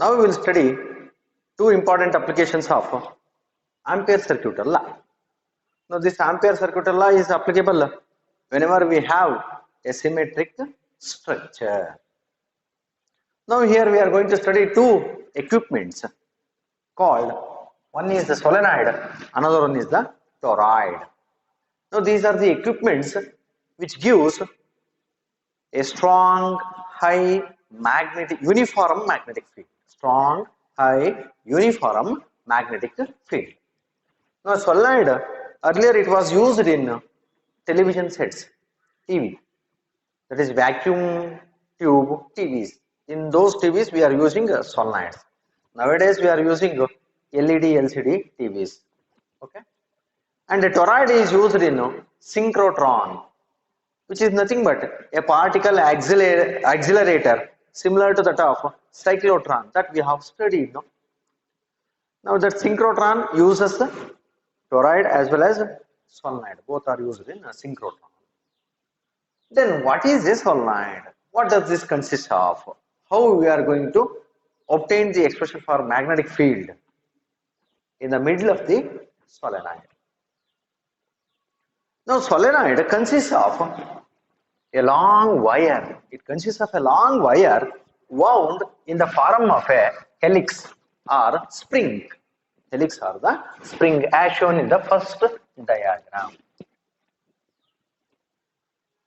Now we will study two important applications of Ampere circuital law. Now this Ampere circuital law is applicable whenever we have a symmetric structure. Now here we are going to study two equipments called, one is the solenoid, another one is the toroid. Now these are the equipments which gives a strong, high magnetic, uniform magnetic field. Strong, high, uniform magnetic field. Now solenoid, earlier it was used in television sets, TV, that is vacuum tube TVs. In those TVs we are using solenoids. Nowadays we are using LED, LCD TVs. Okay, and a toroid is used in synchrotron, which is nothing but a particle accelerator similar to that of cyclotron that we have studied. Now that synchrotron uses the toroid as well as solenoid. Both are used in a synchrotron. Then what is a solenoid? What does this consist of? How we are going to obtain the expression for magnetic field in the middle of the solenoid? Now solenoid consists of a long wire. It consists of a long wire wound in the form of a helix or spring. Helix or the spring as shown in the first diagram.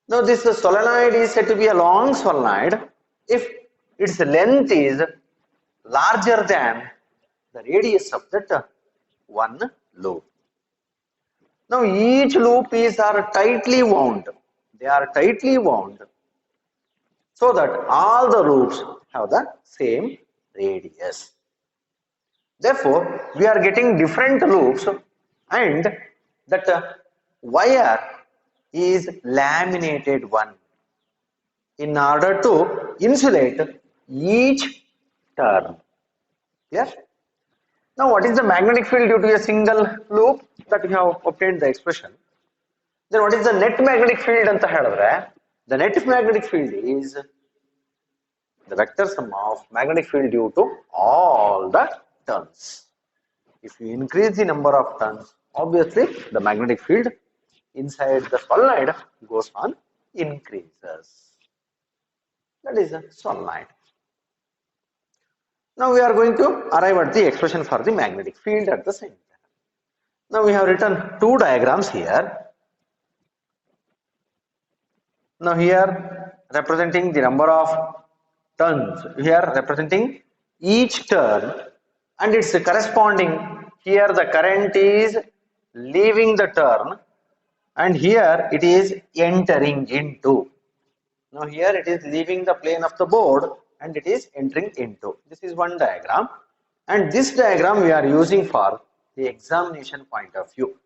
Now this solenoid is said to be a long solenoid if its length is larger than the radius of that one loop. Now each loop are tightly wound. They are tightly wound so that all the loops have the same radius. Therefore, we are getting different loops and that wire is laminated one in order to insulate each turn. Yes? Now what is the magnetic field due to a single loop? That we have obtained the expression. Then what is the net magnetic field anta helidre? The net magnetic field is the vector sum of magnetic field due to all the turns. If you increase the number of turns, obviously the magnetic field inside the solenoid goes on increases. That is a solenoid. Now we are going to arrive at the expression for the magnetic field at the center. Now we have written two diagrams here. Now here representing the number of turns, here representing each turn and its corresponding, here the current is leaving the turn and here it is entering into. Now here it is leaving the plane of the board and it is entering into. This is one diagram and this diagram we are using for the examination point of view.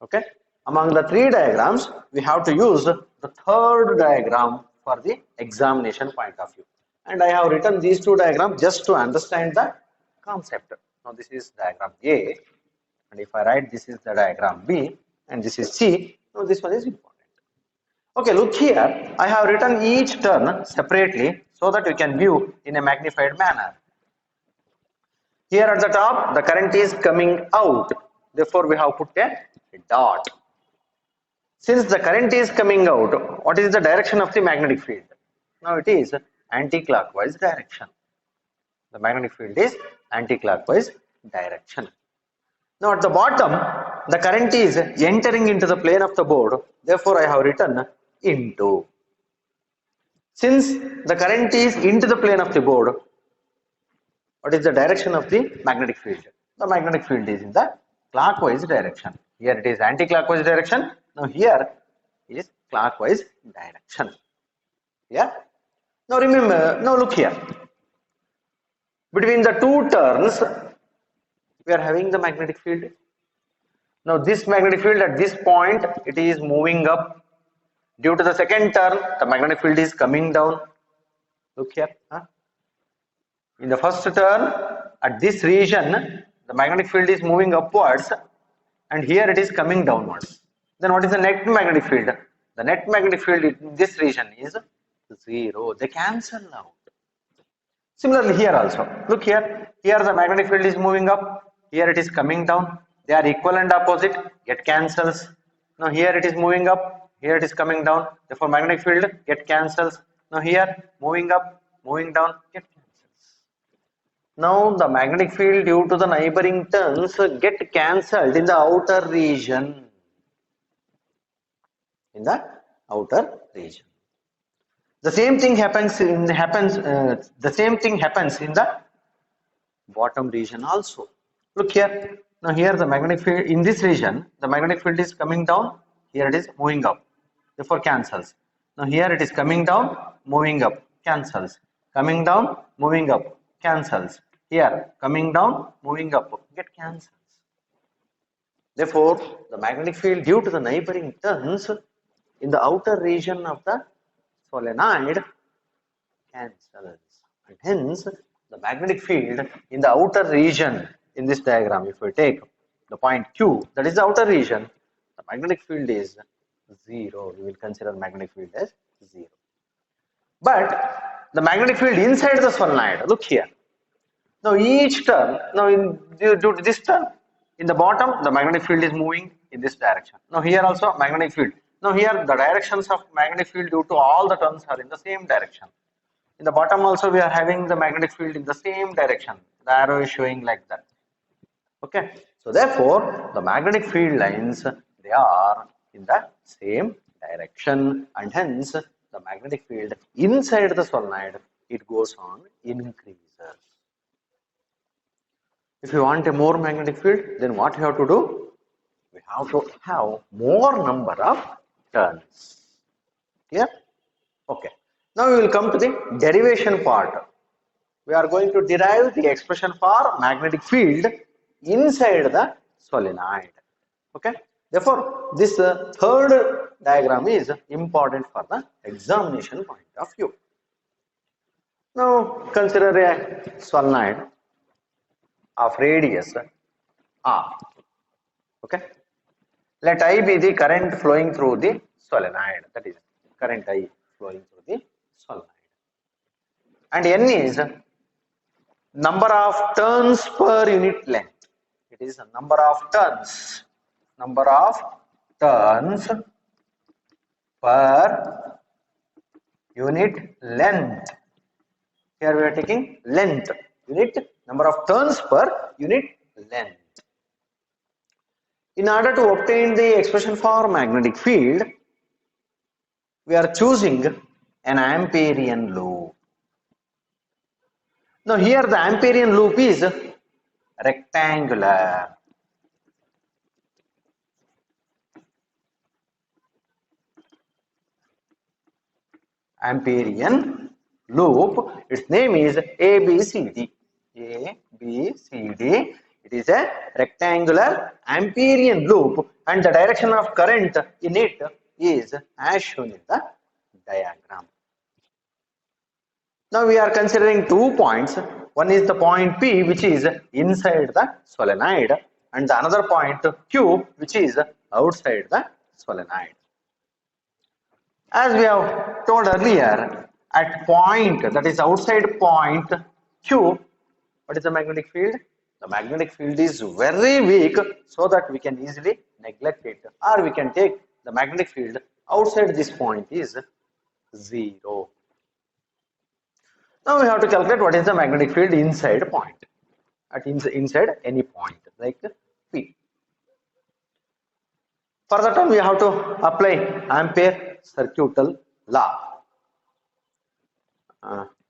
Okay. Among the three diagrams, we have to use the third diagram for the examination point of view. And I have written these two diagrams just to understand the concept. Now this is diagram A, and if I write this is the diagram B, and this is C, now this one is important. Okay, look here, I have written each turn separately so that you can view in a magnified manner. Here at the top, the current is coming out, therefore we have put a dot. Since the current is coming out, what is the direction of the magnetic field? Now it is anti-clockwise direction. The magnetic field is anti-clockwise direction. Now at the bottom, the current is entering into the plane of the board, therefore I have written into. Since the current is into the plane of the board, what is the direction of the magnetic field? The magnetic field is in the clockwise direction. Here it is anti-clockwise direction. Now here is clockwise direction. Yeah. Now remember, now look here. Between the two turns, we are having the magnetic field. Now this magnetic field at this point, it is moving up. Due to the second turn, the magnetic field is coming down. Look here. In the first turn, at this region, the magnetic field is moving upwards and here it is coming downwards. Then what is the net magnetic field? The net magnetic field in this region is 0. They cancel out. Similarly here also, look here, here the magnetic field is moving up, here it is coming down, they are equal and opposite, get cancels. Now here it is moving up, here it is coming down, therefore magnetic field get cancels. Now here moving up, moving down, get cancels. Now the magnetic field due to the neighboring turns get cancelled in the outer region. In the outer region. The same thing happens in the bottom region also. Look here. Now here the magnetic field in this region, the magnetic field is coming down. Here it is moving up. Therefore cancels. Now here it is coming down, moving up, cancels. Coming down, moving up, cancels. Here coming down, moving up, get cancels. Therefore, the magnetic field due to the neighboring turns in the outer region of the solenoid cancels, and hence the magnetic field in the outer region in this diagram, if we take the point Q, that is the outer region, the magnetic field is 0. We will consider magnetic field as 0. But the magnetic field inside the solenoid, look here. Now each turn, due to this turn, in the bottom the magnetic field is moving in this direction. Now here also magnetic field. Now here the directions of magnetic field due to all the turns are in the same direction. In the bottom also we are having the magnetic field in the same direction. The arrow is showing like that. Okay. So therefore the magnetic field lines, they are in the same direction, and hence the magnetic field inside the solenoid, it goes on increases. If you want a more magnetic field, then what you have to do? We have to have more number of turns. Clear? Okay. Now we will come to the derivation part. We are going to derive the expression for magnetic field inside the solenoid. Okay. Therefore, this third diagram is important for the examination point of view. Now consider a solenoid of radius R. Okay. Let I be the current flowing through the solenoid, that is current I flowing through the solenoid. And N is number of turns per unit length. It is a number of turns per unit length. Here we are taking length, unit number of turns per unit length. In order to obtain the expression for magnetic field, we are choosing an Amperian loop. Now here the Amperian loop is rectangular. Amperian loop, its name is ABCD. ABCD. It is a rectangular Amperian loop, and the direction of current in it is as shown in the diagram. Now we are considering 2 points. One is the point P, which is inside the solenoid, and the another point Q, which is outside the solenoid. As we have told earlier, at point, that is outside point Q, what is the magnetic field? The magnetic field is very weak, so that we can easily neglect it, or we can take the magnetic field outside this point is 0. Now we have to calculate what is the magnetic field inside point, inside any point like P. For that, we have to apply Ampere circuital law.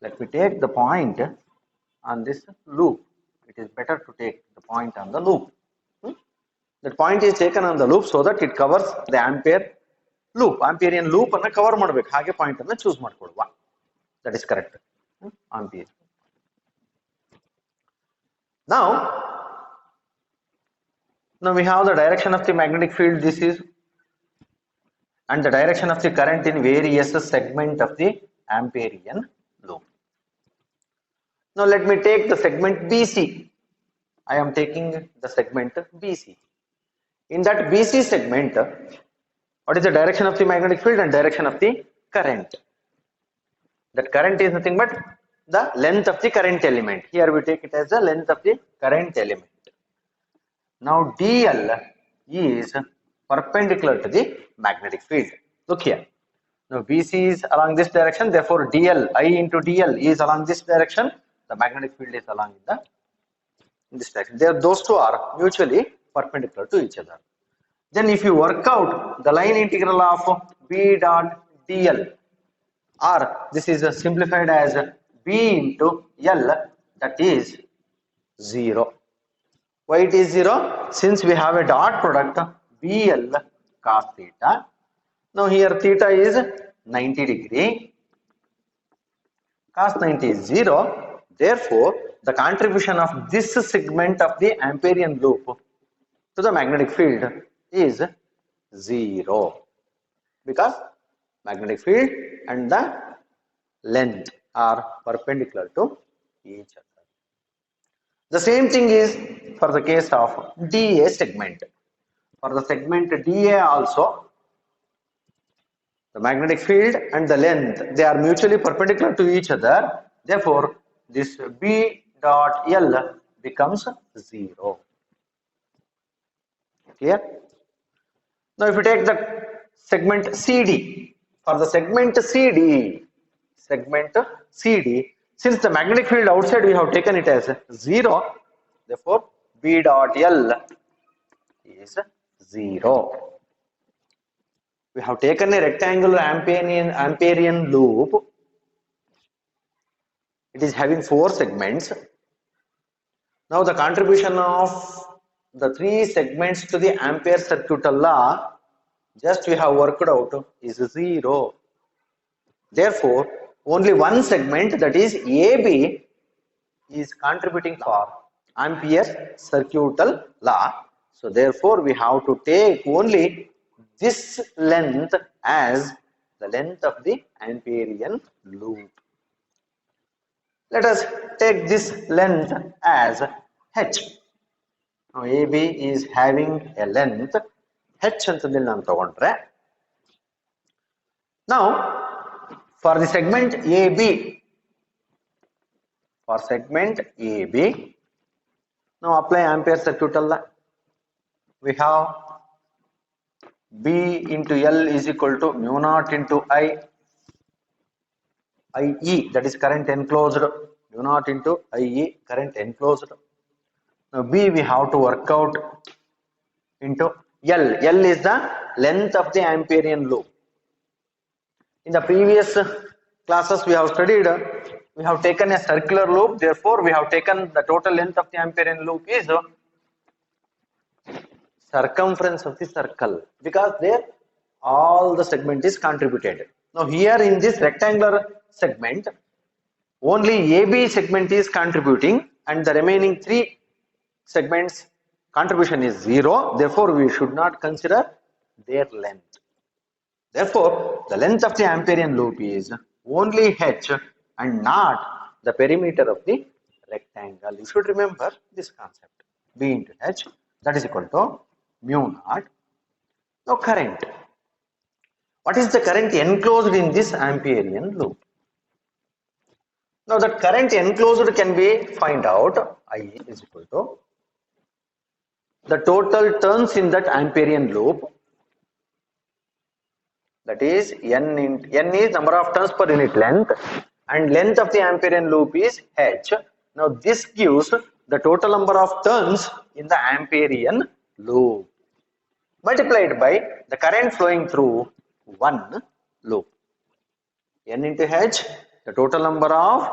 Let me take the point on this loop. It is better to take the point on the loop. That point is taken on the loop so that it covers the Ampere loop. Amperian loop and cover ಮಾಡಬೇಕು, ಹಾಗೆ point ಅನ್ನು choose ಮಾಡಿಕೊಳ್ಳುವ. That is correct. Ampere. Now we have the direction of the magnetic field, this is, and the direction of the current in various segment of the Amperian loop. Now let me take the segment BC. I am taking the segment BC. In that BC segment, what is the direction of the magnetic field and direction of the current? That current is nothing but the length of the current element. Here we take it as the length of the current element. Now dl is perpendicular to the magnetic field. Look here. Now BC is along this direction, therefore dl, I into dl is along this direction, the magnetic field is along in this direction. Those two are mutually perpendicular to each other. Then if you work out the line integral of B dot dl, or this is simplified as B into L, that is 0. Why it is 0? Since we have a dot product BL cos theta. Now here theta is 90 degree, cos 90 is 0. Therefore, the contribution of this segment of the Amperian loop to the magnetic field is 0, because magnetic field and the length are perpendicular to each other. The same thing is for the case of DA segment. For the segment DA also, the magnetic field and the length, they are mutually perpendicular to each other. Therefore, this B dot L becomes 0. Clear? Now, if you take the segment CD, for the segment CD, since the magnetic field outside we have taken it as 0, therefore B dot L is 0. We have taken a rectangular Amperian loop. It is having 4 segments. Now the contribution of the 3 segments to the Ampere circuital law, just we have worked out, is 0. Therefore, only one segment, that is AB, is contributing for Ampere circuital law. So therefore, we have to take only this length as the length of the Amperian loop. Let us take this length as h. Now AB is having a length h antadilli nanu tagondre. Now for the segment AB, now apply Ampere circuital law. We have B into L is equal to mu naught into IE, that is current enclosed, mu naught into IE, current enclosed. Now B we have to work out into L. L is the length of the Amperian loop. In the previous classes we have studied, we have taken a circular loop, therefore we have taken the total length of the Amperian loop is circumference of the circle, because there all the segment is contributed. Now here in this rectangular segment, only AB segment is contributing and the remaining 3 segments contribution is 0. Therefore, we should not consider their length. Therefore, the length of the Amperian loop is only h and not the perimeter of the rectangle. You should remember this concept. B into h, that is equal to mu naught. Now current. What is the current enclosed in this Amperian loop? Now the current enclosed can be find out. I is equal to the total turns in that Amperian loop, that is n is number of turns per unit length and length of the Amperian loop is h. Now this gives the total number of turns in the Amperian loop multiplied by the current flowing through one loop. N into h, the total number of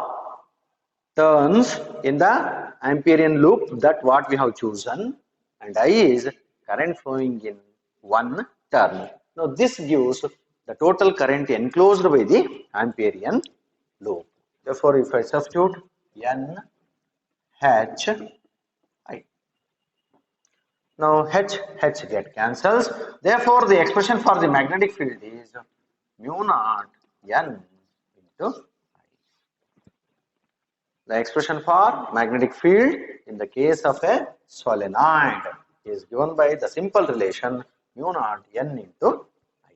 turns in the Amperian loop, that what we have chosen, and I is current flowing in one turn. Now this gives the total current enclosed by the Amperian loop. Therefore, if I substitute N H I, now H get cancels. Therefore, the expression for the magnetic field is mu naught N into I. The expression for magnetic field in the case of a solenoid is given by the simple relation mu naught N into I.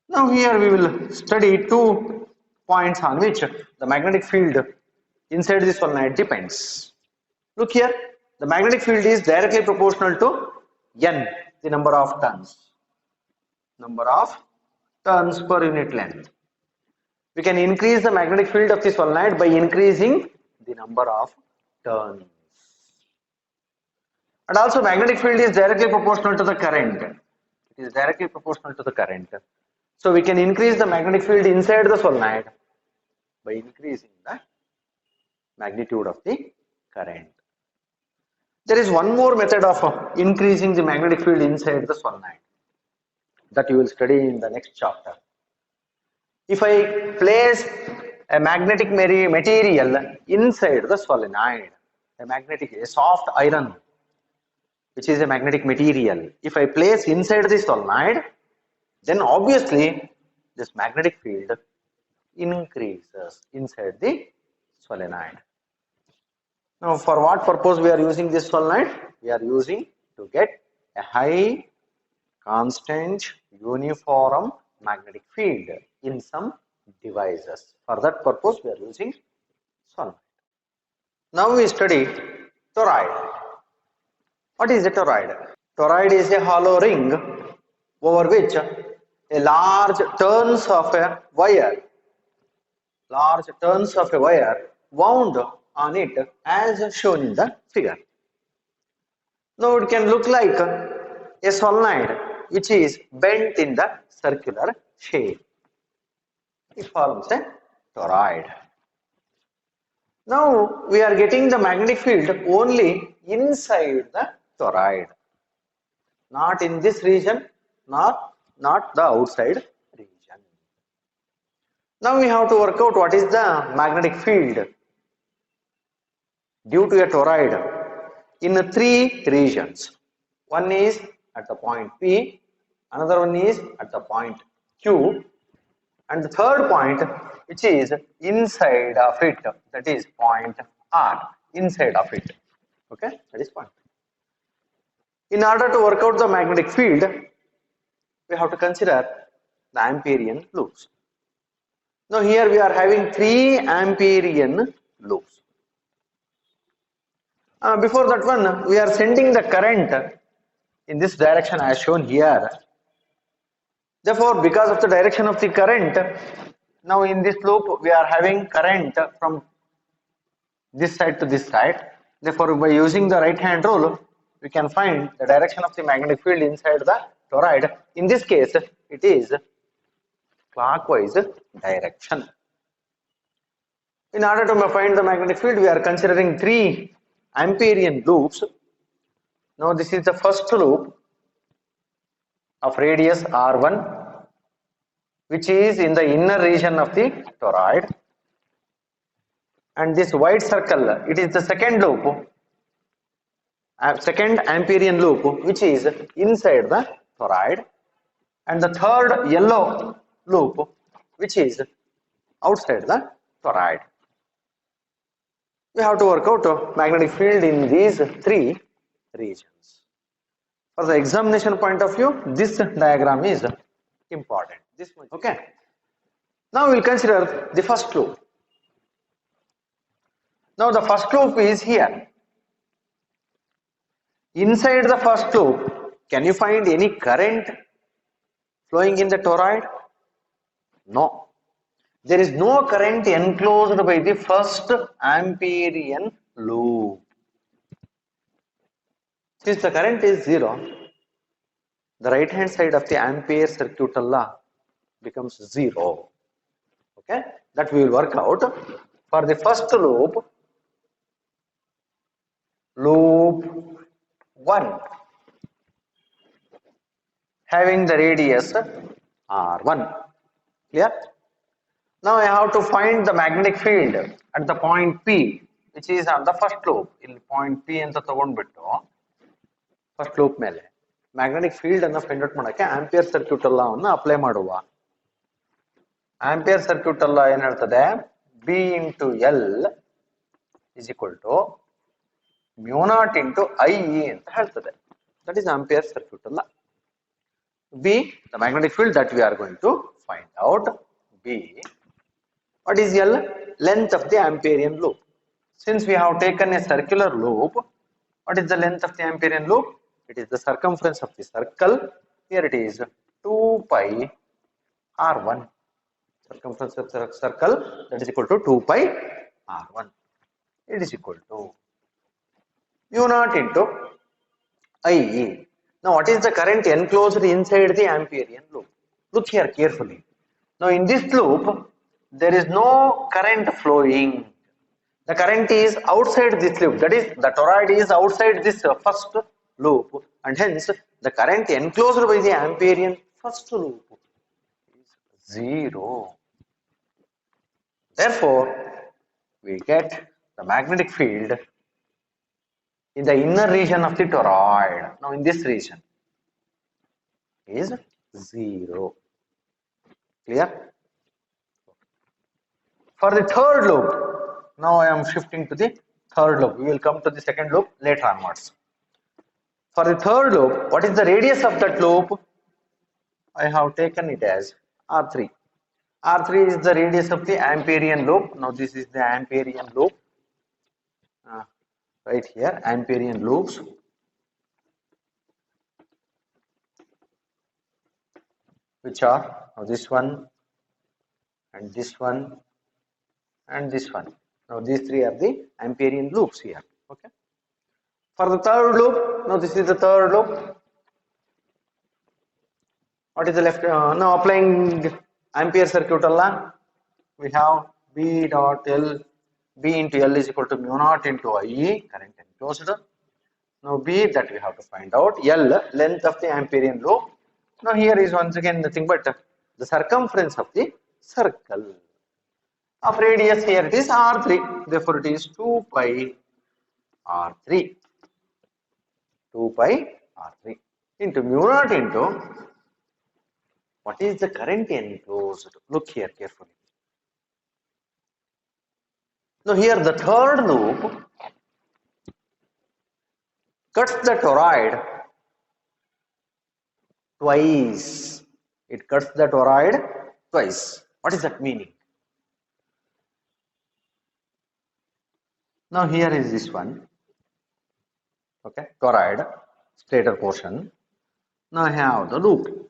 Now here we will study 2 points on which the magnetic field inside the solenoid depends. Look here, the magnetic field is directly proportional to N, the number of turns per unit length. We can increase the magnetic field of the solenoid by increasing the number of turns. And also magnetic field is directly proportional to the current. It is directly proportional to the current. So we can increase the magnetic field inside the solenoid by increasing the magnitude of the current. There is one more method of increasing the magnetic field inside the solenoid that you will study in the next chapter. If I place a magnetic material inside the solenoid, a soft iron, which is a magnetic material, if I place inside the solenoid, then obviously this magnetic field increases inside the solenoid. Now, for what purpose we are using this solenoid? We are using to get a high, constant, uniform magnetic field in some devices. For that purpose, we are using solenoid. Now we study toroid. What is a toroid? Toroid is a hollow ring over which a large turns of a wire wound on it as shown in the figure. Now it can look like a solenoid which is bent in the circular shape. It forms a toroid. Now we are getting the magnetic field only inside the toroid, not in this region, not the outside region. Now we have to work out what is the magnetic field due to a toroid in three regions. One is at the point P, another one is at the point Q, and the third point which is inside of it, that is point R, inside of it. Okay, that is point. In order to work out the magnetic field, we have to consider the Amperian loops. Now here we are having 3 Amperian loops. Before that one, we are sending the current in this direction as shown here. Therefore, because of the direction of the current, now in this loop we are having current from this side to this side. Therefore, by using the right hand rule, we can find the direction of the magnetic field inside the toroid. In this case, it is clockwise direction. In order to find the magnetic field, we are considering 3 Amperian loops. Now this is the first loop of radius R1, which is in the inner region of the toroid, and this white circle, it is the second loop, second Amperian loop, which is inside the toroid, and the third yellow loop, which is outside the toroid. We have to work out magnetic field in these 3 regions. For the examination point of view, this diagram is important. This much, okay. Now we will consider the first loop. Now the first loop is here. Inside the first loop, can you find any current flowing in the toroid? No. There is no current enclosed by the first Amperian loop. Since the current is 0, the right hand side of the Ampere circuital law becomes 0. Okay, that we will work out. For the first loop, loop 1, having the radius R1. Clear? Now I have to find the magnetic field at the point P, which is on the first loop. In point P anta ತಗೊಂಡ್ಬಿಟ್ಟು first loop ಮೇಲೆ magnetic field ಅನ್ನು find out ಮಾಡಕ್ಕೆ ampere circuital ಲಾ ಅನ್ನು apply ಮಾಡುವ. Ampere circuital ಲಾ ಏನು ಹೇಳ್ತದೆ? B into L is equal to mu naught into IE ಅಂತ ಹೇಳ್ತದೆ. That is Ampere circuital law. B, the magnetic field that we are going to find out, B What is L? Length of the Amperian loop. Since we have taken a circular loop, what is the length of the Amperian loop? It is the circumference of the circle. Here it is 2 pi r1. Circumference of the circle, that is equal to 2 pi r1. It is equal to mu naught into IE. Now, what is the current enclosed inside the Amperian loop? Look here carefully. Now, in this loop, there is no current flowing. The current is outside this loop. That is, the toroid is outside this first loop, and hence the current enclosed by the Amperian first loop is 0. Therefore, we get the magnetic field in the inner region of the toroid. Now, in this region is 0. Clear? For the third loop, now I am shifting to the third loop. We will come to the second loop later onwards. For the third loop, what is the radius of that loop? I have taken it as R3. R3 is the radius of the Amperian loop. Now this is the Amperian loop. Right here, Amperian loops. Which are now this one and this one and this one. Now these three are the Amperian loops here. Okay. For the third loop, now this is the third loop. What is the left? Now applying Ampere circuit Allah, we have B dot L. B into L is equal to mu naught into IE, current enclosed. Now B, that we have to find out. L, length of the Amperian loop. Now here is once again nothing but the circumference of the circle. Of radius here it is R3. Therefore it is 2 pi R3. 2 pi R3 into mu naught into what is the current enclosed? Look here carefully. Now here the third loop cuts the toroid twice. It cuts the toroid twice. What is that meaning? Now here is this one. Okay, toroid, stator portion. Now I have the loop.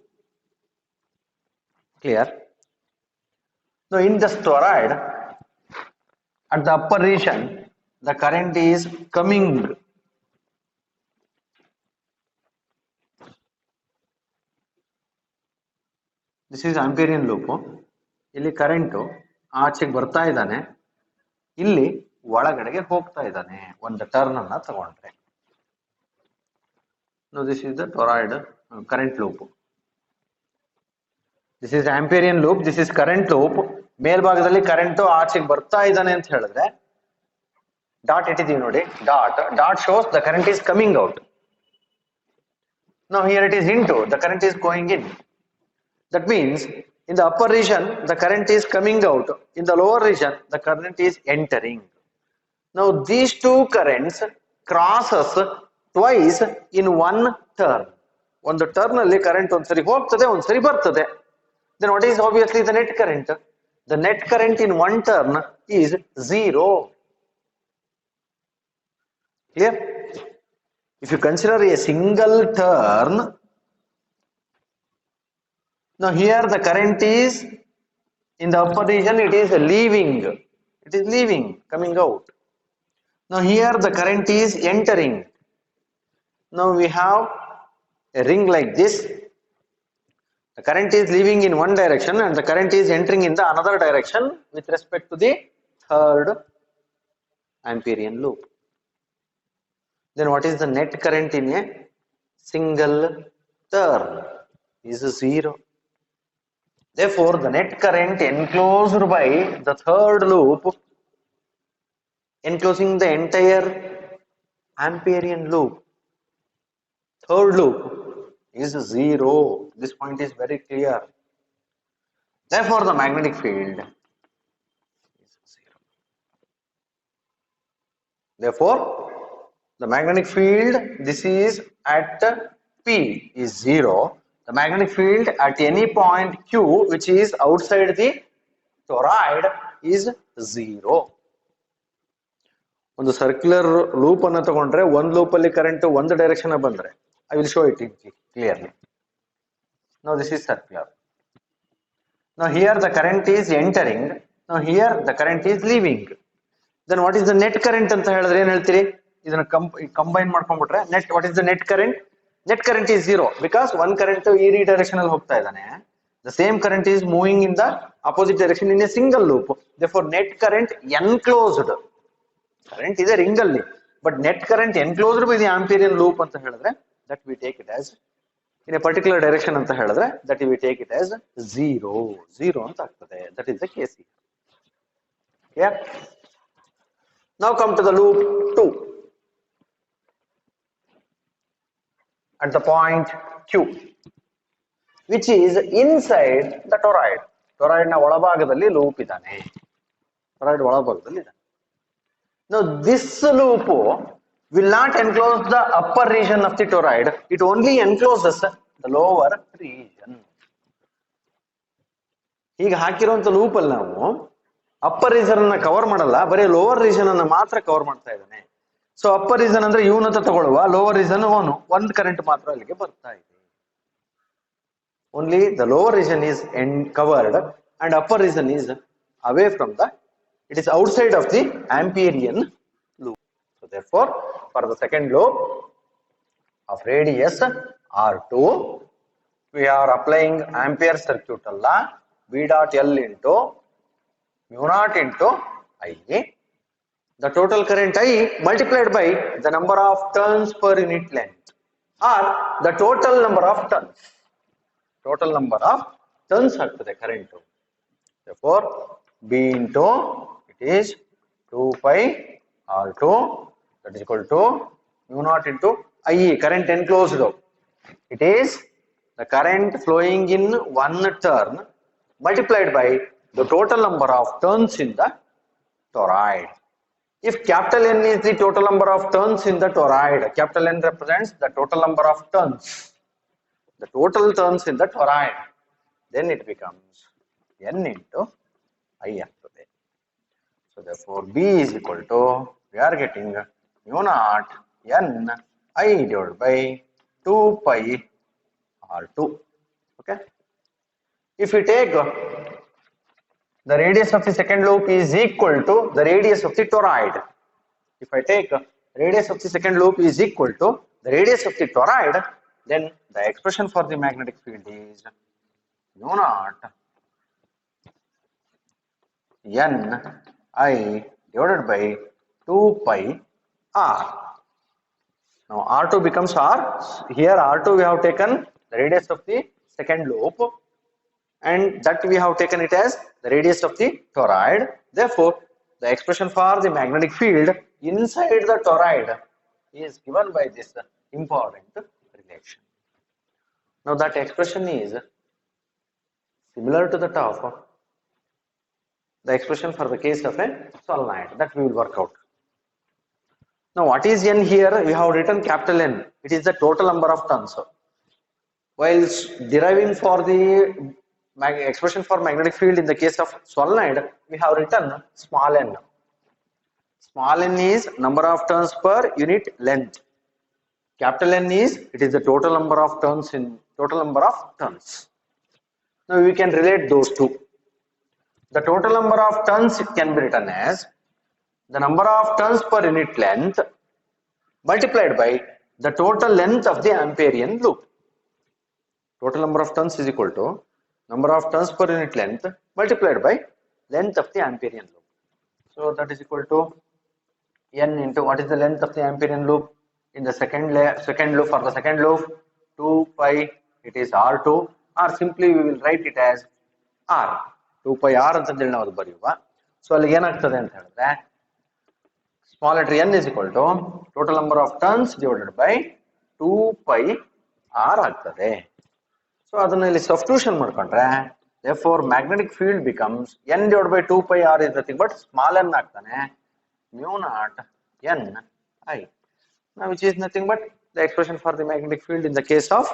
Clear? Now in the toroid, at the upper region, the current is coming. This is Amperian loop. ಇಲ್ಲಿ current ಆಚೆಗೆ ಬರ್ತಾ ಇದ್ದಾನೆ, ಇಲ್ಲಿ ಒಳಗಡೆಗೆ ಹೋಗ್ತಾ ಇದ್ದಾನೆ ಒಂದು turn ಅನ್ನ ತಗೊಂಡ್ರೆ. Now this is the toroid current loop. This is Amperian loop, this is current loop. ಮೇಲ್ಭಾಗದಲ್ಲಿ ಕರೆಂಟ್ ಆಚೆಗೆ ಬರ್ತಾ ಇದ್ದಾನೆ ಅಂತ ಹೇಳಿದ್ರೆ ಡಾಟ್ ಇಟ್ಟಿದ್ದೀವಿ ನೋಡಿ, dot shows the current is coming out. Now here it is into, the current is going in. That means in the upper region the current is coming out, in the lower region the current is entering. Now these two currents crosses twice in one turn. ಒಂದು turn ಅಲ್ಲಿ current ಒಂದ್ಸರಿ ಹೋಗ್ತದೆ, ಒಂದ್ಸರಿ ಬರ್ತದೆ. Then what is obviously the net current? The net current in one turn is 0. Clear? If you consider a single turn, now here the current is in the upper region, it is leaving. It is leaving, coming out. Now here the current is entering. Now we have a ring like this. The current is leaving in one direction and the current is entering in the another direction with respect to the third Amperian loop. Then what is the net current in a single turn? Is 0. Therefore, the net current enclosed by the third loop, enclosing the entire Amperian loop, third loop, is 0. This point is very clear. Therefore, the magnetic field is 0. Therefore, the magnetic field, this is at P, is 0. The magnetic field at any point Q which is outside the toroid is 0. ಒಂದು circular loop ಅನ್ನು ತಗೊಂಡ್ರೆ ಒಂದು loop ಅಲ್ಲಿ current ಒಂದು direction ಬಂದ್ರೆ I will show it clearly. Now this is circular. Now here the current is entering. Now here the current is leaving. Then what is the net current ಅಂತ ಹೇಳಿದ್ರೆ ಏನ್ ಹೇಳ್ತೀರಿ? ಇದನ್ನ combine ಮಾಡ್ಕೊಂಡ್ಬಿಟ್ರೆ net, what is the net current? Net current is 0 because one current ಈ direction ಅಲ್ಲಿ ಹೋಗ್ತಾ ಇದ್ದಾನೆ. The same current is moving in the opposite direction in a single loop. Therefore net current enclosed. Current is a ring ಅಲ್ಲಿ, but net current enclosed by the Amperian loop ಅಂತ ಹೇಳಿದ್ರೆ that we take it as in a particular direction ಅಂತ ಹೇಳಿದ್ರೆ that we take it as 0 ಅಂತ ಆಗ್ತದೆ. That is the case here. Yeah. Now come to the loop 2 at the point Q, which is inside the toroid. Toroid ನ ಒಳಭಾಗದಲ್ಲಿ loop ಇದ್ದಾನೆ. Toroid ಒಳಭಾಗದಲ್ಲಿ ಇದ್ದಾನೆ. Now this loop will not enclose the upper region of the toroid. It only encloses the lower region. ಈಗ ಹಾಕಿರುವಂತ loop ಅಲ್ಲಿ ನಾವು upper region ಅನ್ನ cover ಮಾಡಲ್ಲ, ಬರೀ ಲೋವರ್ ರೀಜನ್ ಅನ್ನ ಮಾತ್ರ ಕವರ್ ಮಾಡ್ತಾ ಇದ್ದಾನೆ. ಸೊ ಅಪ್ಪರ್ ರೀಜನ್ ಅಂದ್ರೆ ಇವನ್ ಅಂತ ತಗೊಳ್ಳುವ, ಲೋವರ್ ರೀಜನ್ ಅವನು ಒಂದು ಕರೆಂಟ್ ಮಾತ್ರ ಅಲ್ಲಿಗೆ ಬರ್ತಾ ಇದೆ. Only the lower region is covered and upper region is away from the, it is outside of the Amperian loop. So therefore for the second loop of radius R2 we are applying Ampere circuit alla V dot L into mu naught into I. The total current I multiplied by the number of turns per unit length or the total number of turns. Total number of turns ಆಗ್ತದೆ current. Therefore B into it is 2 pi R2 that is equal to mu naught into IE, current enclosed. It is the current flowing in one turn multiplied by the total number of turns in the toroid. If capital N is the total number of turns in the toroid, capital N represents the total number of turns, the total turns in the toroid, then it becomes N into I ಆಗ್ತದೆ. So therefore B is equal to, we are getting mu naught N I divided by 2 pi R2. Okay. If we take the radius of the second loop is equal to the radius of the toroid. If I take radius of the second loop is equal to the radius of the toroid, then the expression for the magnetic field is mu naught N I divided by 2 pi R. Now R2 becomes R. Here R2 we have taken the radius of the second loop and that we have taken it as the radius of the toroid. Therefore the expression for the magnetic field inside the toroid is given by this important relation. Now that expression is similar to that of the expression for the case of a solenoid, that we will work out. Now what is N here? We have written capital N. It is the total number of turns. While deriving for the expression for magnetic field in the case of solenoid, we have written small n. Small n is number of turns per unit length. Capital N is, it is the total number of turns in total number of turns. Now we can relate those two. The total number of turns can be written as the number of turns per unit length multiplied by the total length of the Amperian loop. Total number of turns is equal to number of turns per unit length multiplied by length of the Amperian loop. So that is equal to N into, what is the length of the Amperian loop in the second loop? For the second loop 2 pi, it is R2, or simply we will write it as R. 2 pi R ಅಂತ ಹೇಳಿ ನಾವು ಬರೆಯುವ. So ಅಲ್ಲಿ ಏನಾಗ್ತದೆ ಅಂತ ಹೇಳಿದ್ರೆ small letter n is equal to total number of turns divided by 2 pi R ಆಗ್ತದೆ. So ಅದನ್ನ ಇಲ್ಲಿ ಸಬ್ಸ್ಟಿಟ್ಯೂಷನ್ ಮಾಡ್ಕೊಂಡ್ರೆ therefore magnetic field becomes n divided by 2 pi R is nothing but small n ಆಗ್ತಾನೆ mu naught n I, now which is nothing but the expression for the magnetic field in the case of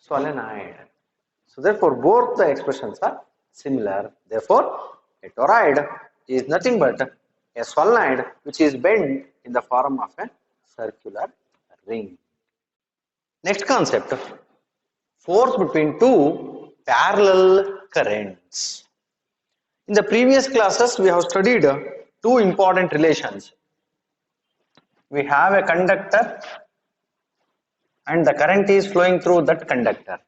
solenoid. So therefore, both the expressions are similar. Therefore, a toroid is nothing but a solenoid which is bent in the form of a circular ring. Next concept, force between two parallel currents. In the previous classes, we have studied two important relations. We have a conductor and the current is flowing through that conductor.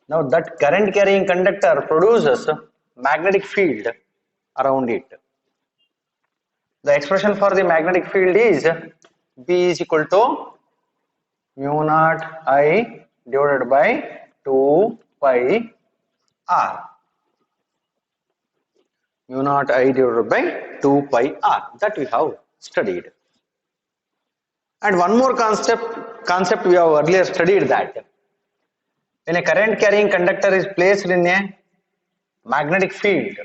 Now that current carrying conductor produces magnetic field around it. The expression for the magnetic field is B is equal to mu naught I divided by 2 pi R. Mu naught I divided by 2 pi R, that we have studied. And one more concept we have earlier studied, that when a current carrying conductor is placed in a magnetic field,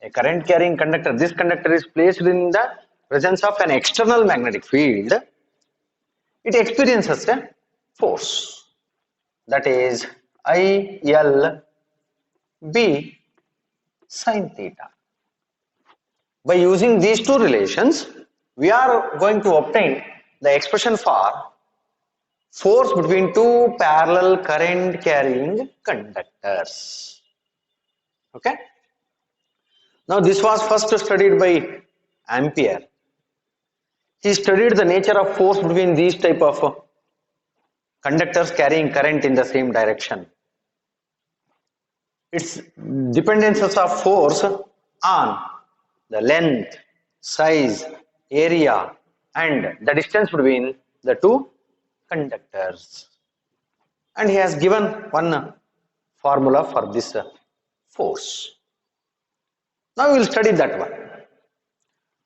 a current carrying conductor, this conductor is placed in the presence of an external magnetic field, it experiences a force, that is ILB sin theta. By using these two relations, we are going to obtain the expression for force between two parallel current carrying conductors. Okay. Now this was first studied by Ampere. He studied the nature of force between these type of conductors carrying current in the same direction. Its dependencies of force on the length, size, area and the distance between the two conductors. And he has given one formula for this force. Now we will study that one.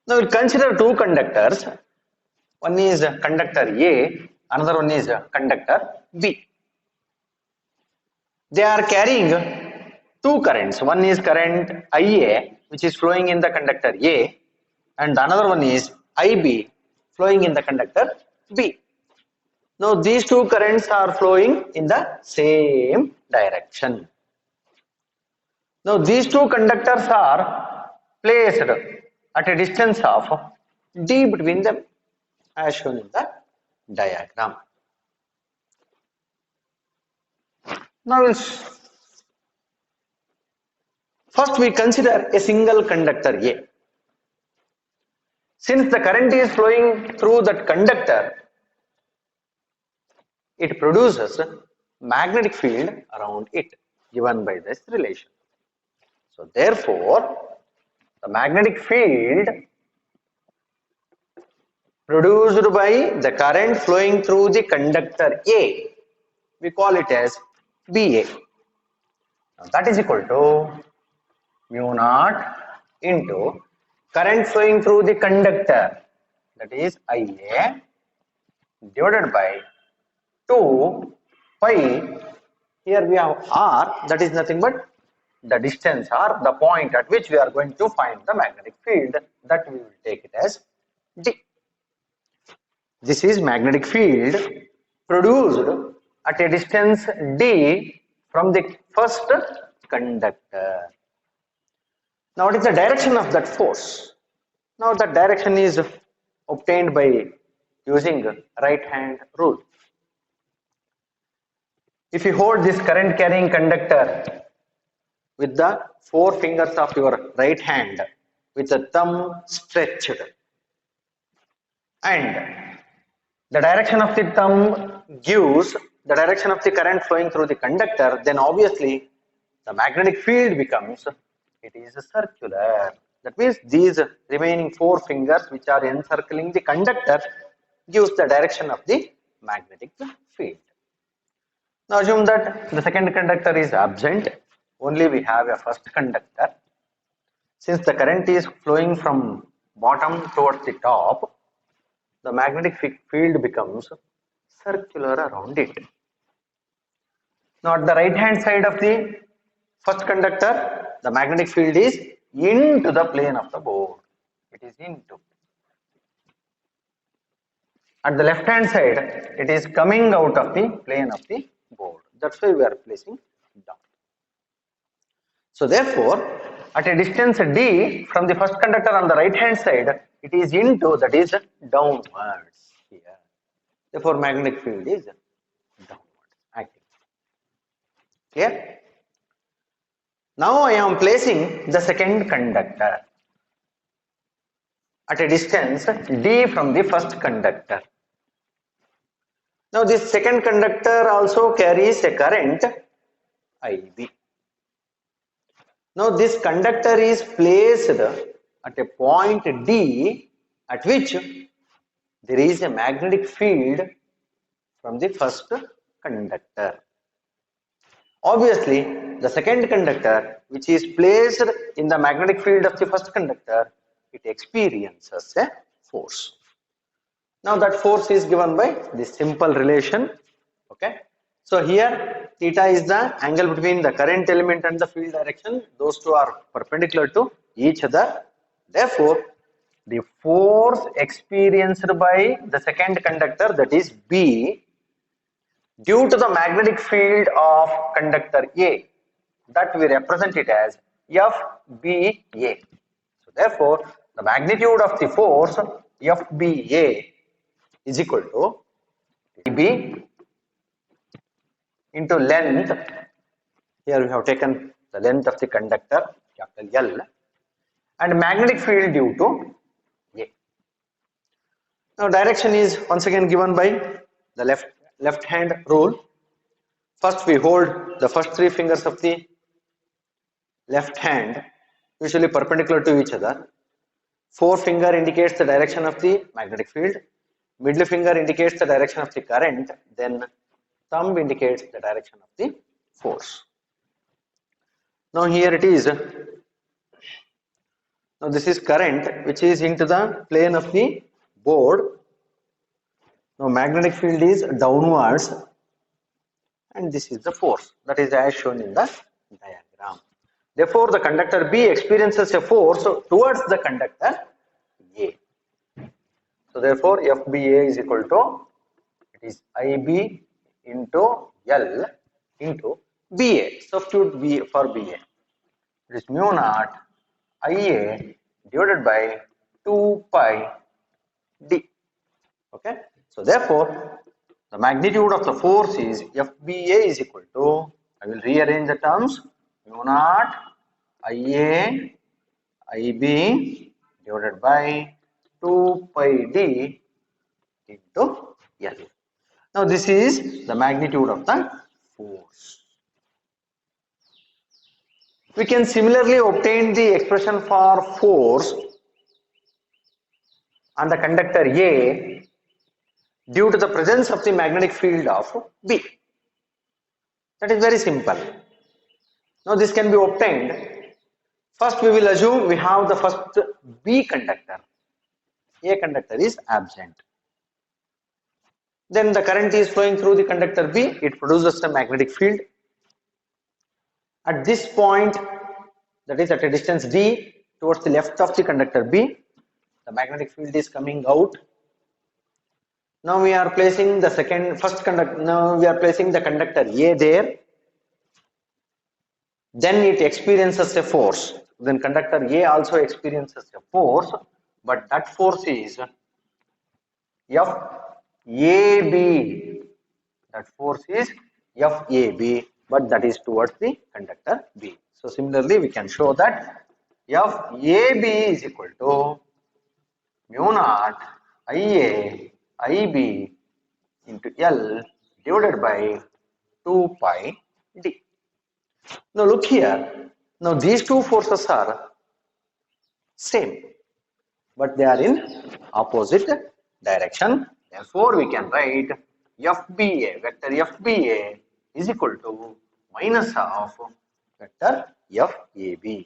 Now we will consider two conductors. One is conductor A, another one is conductor B. They are carrying two currents. One is current IA, which is flowing in the conductor A, and another one is IB, flowing in the conductor B. Now these two currents are flowing in the same direction. Now these two conductors are placed at a distance of d between them, as shown in the diagram. Now first we consider a single conductor A. Since the current is flowing through that conductor, it produces magnetic field around it, given by this relation. So therefore, the magnetic field produced by the current flowing through the conductor A, we call it as BA. Now that is equal to mu naught into current flowing through the conductor, that is IA, divided by 2 pi, here we have R, that is nothing but the distance or the point at which we are going to find the magnetic field, that we will take it as D. This is magnetic field produced at a distance D from the first conductor. Now what is the direction of that force? Now that direction is obtained by using right hand rule. If you hold this current carrying conductor with the four fingers of your right hand with the thumb stretched, and the direction of the thumb gives the direction of the current flowing through the conductor, then obviously the magnetic field becomes, it is circular. That means these remaining four fingers which are encircling the conductor gives the direction of the magnetic field. Now assume that the second conductor is absent, only we have a first conductor. Since the current is flowing from bottom towards the top, the magnetic field becomes circular around it. Now at the right hand side of the first conductor, the magnetic field is into the plane of the board. It is into. At the left hand side, it is coming out of the plane of the board. That's why we are placing So therefore, at a distance d from the first conductor on the right hand side, it is into, that is downwards here. Therefore, magnetic field is downwards acting. Clear? Now I am placing the second conductor at a distance d from the first conductor. Now this second conductor also carries a current IB. Now this conductor is placed at a point D at which there is a magnetic field from the first conductor. Obviously, the second conductor, which is placed in the magnetic field of the first conductor, it experiences a force. Now that force is given by this simple relation. Okay. So here theta is the angle between the current element and the field direction. Those two are perpendicular to each other. Therefore, the force experienced by the second conductor, that is B, due to the magnetic field of conductor A, that we represent it as FBA. So therefore, the magnitude of the force FBA is equal to B into length. Here we have taken the length of the conductor, capital L, and magnetic field due to A. Now direction is once again given by the left hand rule. First we hold the first three fingers of the left hand usually perpendicular to each other. Forefinger indicates the direction of the magnetic field. Middle finger indicates the direction of the current. Then thumb indicates the direction of the force. Now here it is. Now this is current which is into the plane of the board. Now magnetic field is downwards and this is the force, that is as shown in the diagram. Therefore, the conductor B experiences a force towards the conductor A. So therefore, FBA is equal to, it is IB into L into BA. Substitute B for BA. It is mu naught IA divided by 2 pi D. Okay. So therefore, the magnitude of the force is FBA is equal to, I will rearrange the terms, mu naught IA IB divided by 2 pi D into L. Now this is the magnitude of the force. We can similarly obtain the expression for force on the conductor A due to the presence of the magnetic field of B. That is very simple. Now this can be obtained. First we will assume we have the first B conductor. A conductor is absent. Then the current is flowing through the conductor B. It produces a magnetic field. At this point, that is at a distance D towards the left of the conductor B, the magnetic field is coming out. Now we are placing the now we are placing the conductor A there. Then it experiences a force. Then conductor A also experiences a force, but that force is FAB. That force is FAB, but that is towards the conductor B. So similarly, we can show that FAB is equal to mu naught IA IB into L divided by 2 pi D. Now look here. Now these two forces are same, but they are in opposite direction. Therefore, we can write FBA, vector FBA is equal to minus of vector FAB.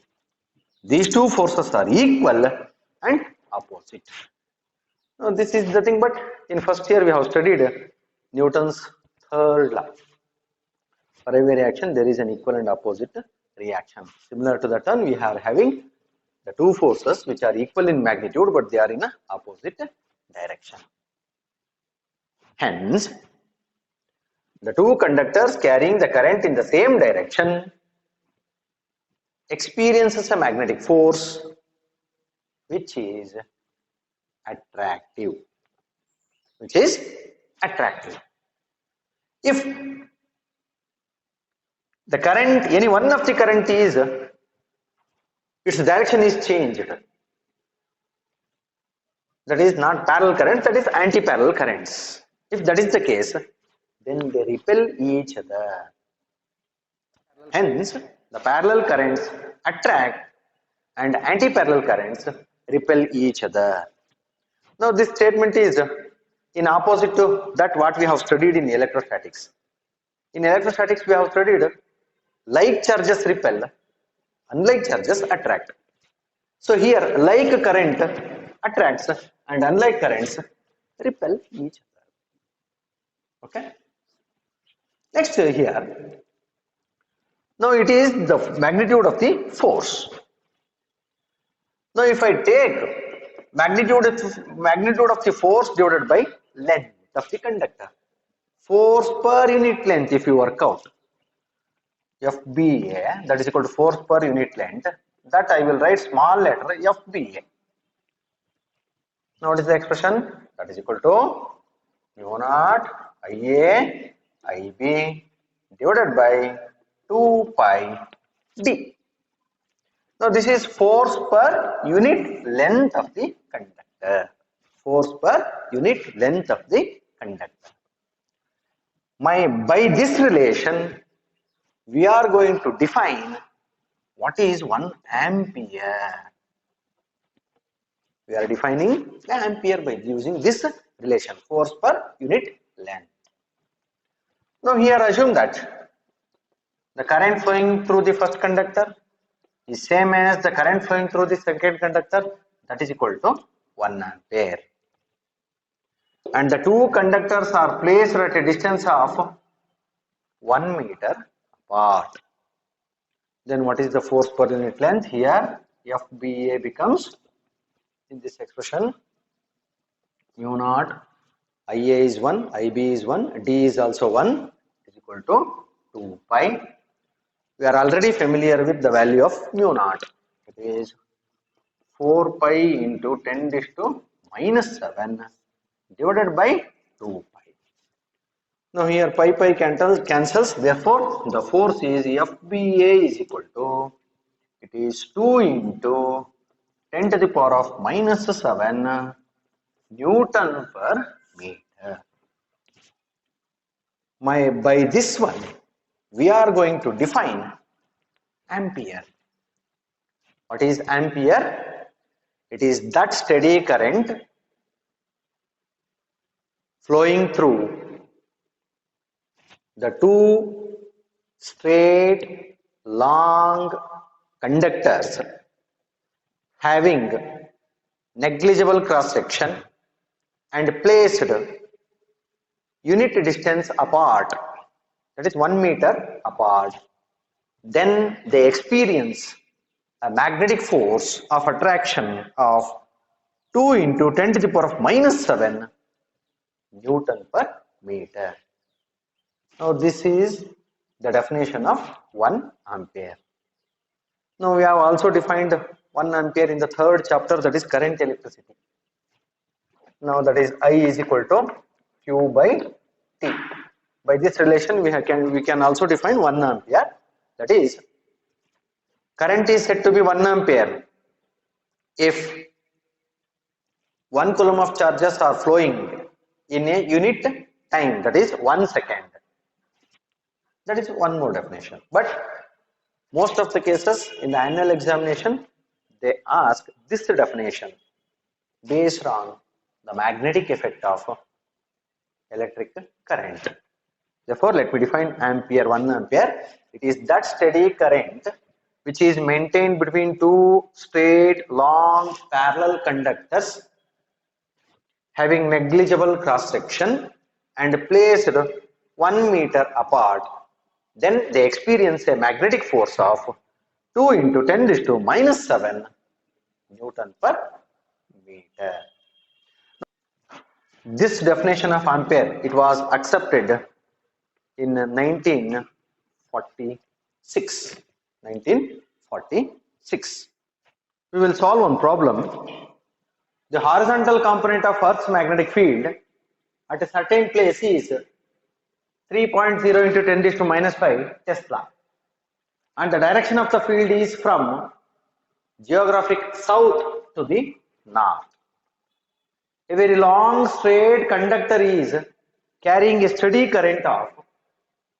These two forces are equal and opposite. Now this is the thing, but in first year we have studied Newton's third law. For every reaction, there is an equal and opposite reaction. Similar to that one, we are having the two forces which are equal in magnitude, but they are in a opposite direction. Hence, the two conductors carrying the current in the same direction experiences a magnetic force which is attractive. Which is attractive. If the current, any one of the current is, its direction is changed, that is not parallel current, that is anti-parallel currents. If that is the case, then they repel each other. Hence, the parallel currents attract and anti-parallel currents repel each other. Now, this statement is in opposite to that what we have studied in electrostatics. In electrostatics, we have studied like charges repel, unlike charges attract. So here, like current attracts and unlike currents repel each other. Okay. Next here, now it is the magnitude of the force. Now if I take magnitude of the force divided by length of the conductor, force per unit length, if you work out, FBA, that is equal to force per unit length, that I will write small letter FBA. Now what is the expression? That is equal to mu naught IA IB divided by 2 pi D. Now this is force per unit length of the conductor. Force per unit length of the conductor. By this relation, we are going to define what is 1 ampere. We are defining the ampere by using this relation, force per unit length. Now here assume that the current flowing through the first conductor is same as the current flowing through the second conductor, that is equal to 1 ampere. And the two conductors are placed at a distance of 1 meter apart. Then what is the force per unit length? Here FBA becomes, in this expression, mu naught IA is 1, IB is 1, D is also 1, is equal to 2 pi. We are already familiar with the value of mu naught. It is 4 pi into 10 raised to minus 7 divided by 2 pi. Now here pi cancels, therefore the force is FBA is equal to, it is 2 into 10 to the power of minus 7 Newton per meter. By this one, we are going to define ampere. What is ampere? It is that steady current flowing through the two straight long conductors having negligible cross section and placed unit distance apart, that is 1 meter apart. Then they experience a magnetic force of attraction of 2 into 10 to the power of minus 7 Newton per meter. Now this is the definition of 1 ampere. Now we have also defined 1 ampere in the third chapter, that is current electricity. Now that is I is equal to Q by T. By this relation we can also define 1 ampere, that is current is said to be 1 ampere if 1 coulomb of charges are flowing in a unit time, that is 1 second. That is one more definition. But most of the cases in the annual examination, they ask this definition based on the magnetic effect of electric current. Therefore, let me define ampere, 1 ampere. It is that steady current which is maintained between two straight, long, parallel conductors having negligible cross section and placed 1 meter apart. Then they experience a magnetic force of 2 into 10 raised to minus 7 Newton per meter. This definition of ampere, it was accepted in 1946. 46. We will solve one problem. The horizontal component of Earth's magnetic field at a certain place is 3.0 into 10 raised to minus 5 Tesla, and the direction of the field is from geographic south to the north. A very long straight conductor is carrying a steady current of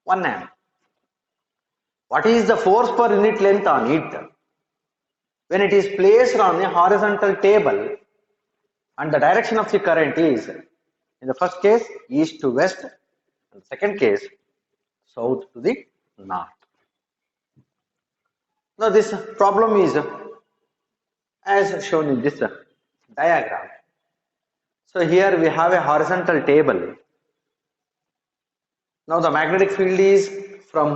1 amp. What is the force per unit length on it when it is placed on a horizontal table and the direction of the current is, in the first case, east to west, and the second case, south to the north. Now this problem is as shown in this diagram. So here we have a horizontal table. Now the magnetic field is from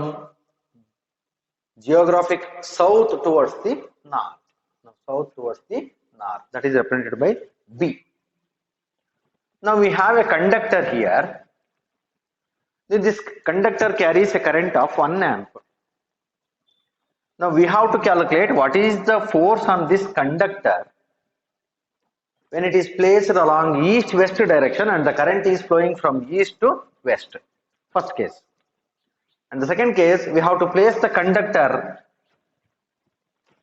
geographic south towards the north. Now south towards the north, that is represented by B. Now we have a conductor here. This conductor carries a current of 1 amp. Now we have to calculate what is the force on this conductor when it is placed along east-west direction and the current is flowing from east to west. First case. And the second case, we have to place the conductor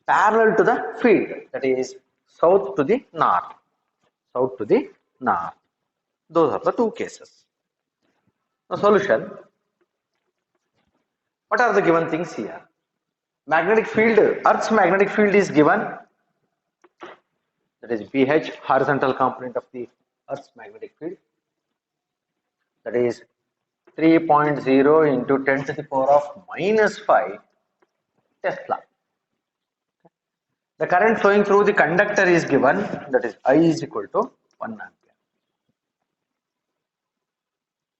parallel to the field, that is south to the north. South to the north. Those are the two cases. The solution. What are the given things here? Magnetic field, Earth's magnetic field is given, that is BH, horizontal component of the Earth's magnetic field, that is 3.0 into 10 to the power of minus 5 Tesla. The current flowing through the conductor is given, that is I is equal to 1 ampere.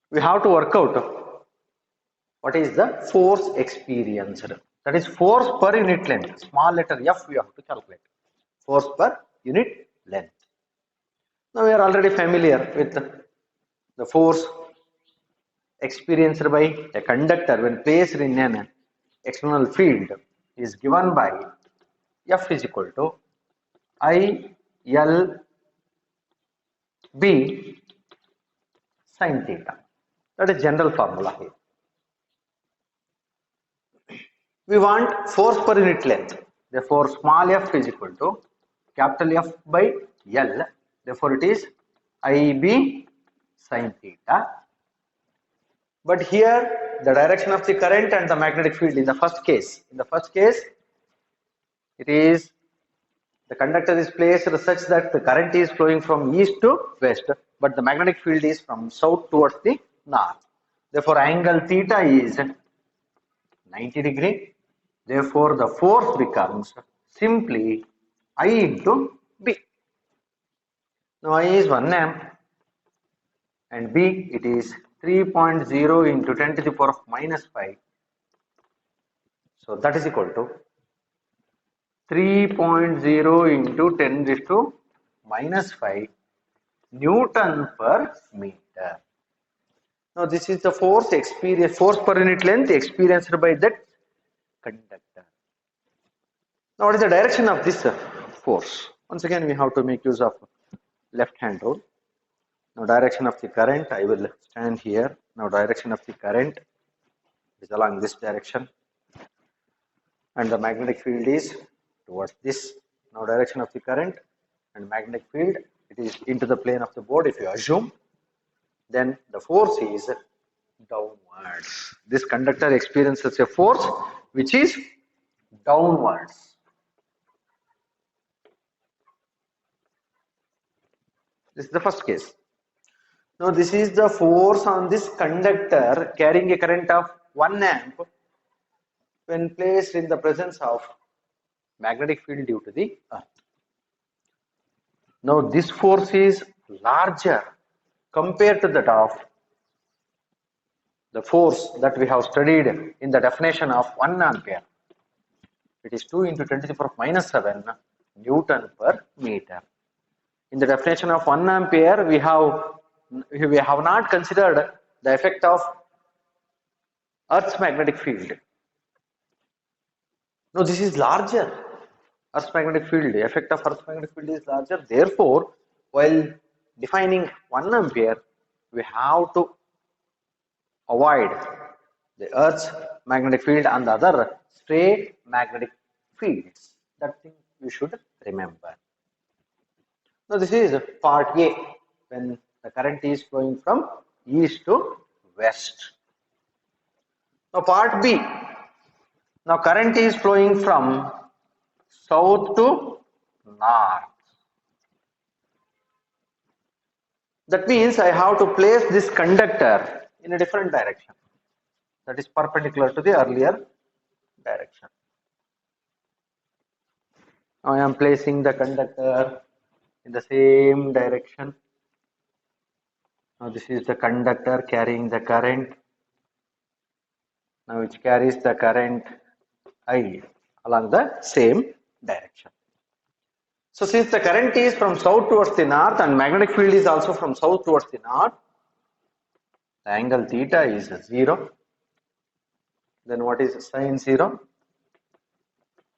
We have to work out what is the force experienced. That is force per unit length. Small letter F we have to calculate. Force per unit length. Now we are already familiar with the force experienced by a conductor when placed in an external field is given by F is equal to I L B sin theta. That is general formula here. We want force per unit length. Therefore, small f is equal to capital F by L. Therefore, it is IB sin theta. But here, the direction of the current and the magnetic field in the first case. In the first case, it is the conductor is placed such that the current is flowing from east to west, but the magnetic field is from south towards the north. Therefore, angle theta is 90 degree. Therefore, the force becomes simply I into B. Now, I is 1 amp and B it is 3.0 into 10 to the power of minus 5. So, that is equal to 3.0 into 10 raised to minus 5 Newton per meter. Now, this is the force per unit length experienced by that conductor. Now, what is the direction of this force? Once again, we have to make use of left hand rule. Now, direction of the current, I will stand here. Now, direction of the current is along this direction, and the magnetic field is towards this. Now, direction of the current and magnetic field, it is into the plane of the board if you assume. Then the force is downwards. This conductor experiences a force which is downwards. This is the first case. Now this is the force on this conductor carrying a current of 1 amp when placed in the presence of magnetic field due to the earth. Now this force is larger compared to that of the force that we have studied in the definition of 1 ampere. It is 2 into 10 to the power of minus 7 Newton per meter. In the definition of 1 ampere, we have not considered the effect of Earth's magnetic field. No, this is larger. Earth's magnetic field, the effect of Earth's magnetic field is larger. Therefore, while defining 1 ampere, we have to avoid the Earth's magnetic field and the other stray magnetic fields. That thing you should remember. Now, this is part A, when the current is flowing from east to west. Now, part B. Now, current is flowing from south to north. That means I have to place this conductor in a different direction, that is perpendicular to the earlier direction. Now I am placing the conductor in the same direction. Now this is the conductor carrying the current. Now which carries the current I along the same direction. So since the current is from south towards the north and magnetic field is also from south towards the north, the angle theta is 0. Then what is sine 0?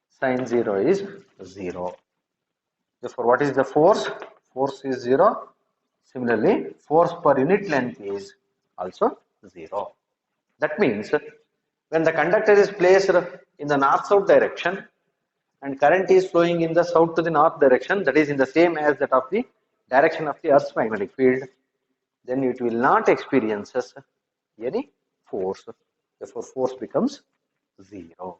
Sine 0 is 0. Therefore, what is the force? Force is 0. Similarly, force per unit length is also 0. That means when the conductor is placed in the north-south direction and current is flowing in the south to the north direction, that is in the same as that of the direction of the Earth's magnetic field, then it will not experience any force. Therefore, force becomes 0.